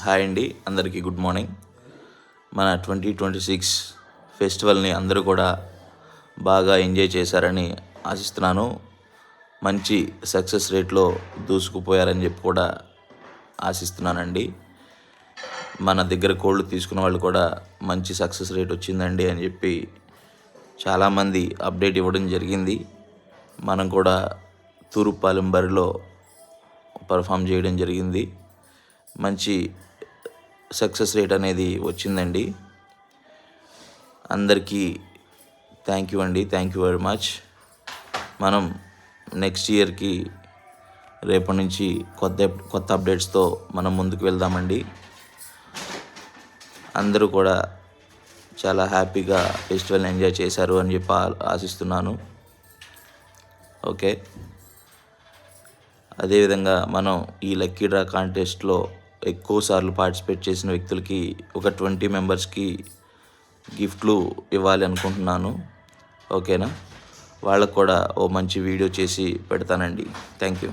Hi అండి, అందరికీ good morning. మన 2026 ఫెస్టివల్ని అందరూ కూడా బాగా ఎంజాయ్ చేశారని ఆశిస్తున్నాను. మంచి సక్సెస్ రేట్లో దూసుకుపోయారని చెప్పి కూడా ఆశిస్తున్నానండి. మన దగ్గర కోళ్ళు తీసుకున్న వాళ్ళు కూడా మంచి సక్సెస్ రేట్ వచ్చిందండి అని చెప్పి చాలామంది అప్డేట్ ఇవ్వడం జరిగింది. మనం కూడా తూర్పుపాలెం బరిలో పర్ఫామ్ చేయడం జరిగింది. మంచి సక్సెస్ రేట్ అనేది వచ్చిందండి. అందరికీ థ్యాంక్ యూ అండి, థ్యాంక్ యూ వెరీ మచ్. మనం నెక్స్ట్ ఇయర్కి రేపటి నుంచి కొత్త అప్డేట్స్తో మనం ముందుకు వెళ్దామండి. అందరూ కూడా చాలా హ్యాపీగా ఫెస్టివల్ని ఎంజాయ్ చేశారు అని చెప్పి ఆశిస్తున్నాను. ఓకే, అదేవిధంగా మనం ఈ లక్కీ డ్రా కాంటెస్ట్లో ఎక్కువ సార్లు పార్టిసిపేట్ చేసిన వ్యక్తులకి ఒక 20 మెంబర్స్కి గిఫ్ట్లు ఇవ్వాలి అనుకుంటున్నాను. ఓకేనా? వాళ్ళకు కూడా ఓ మంచి వీడియో చేసి పెడతానండి. Thank you.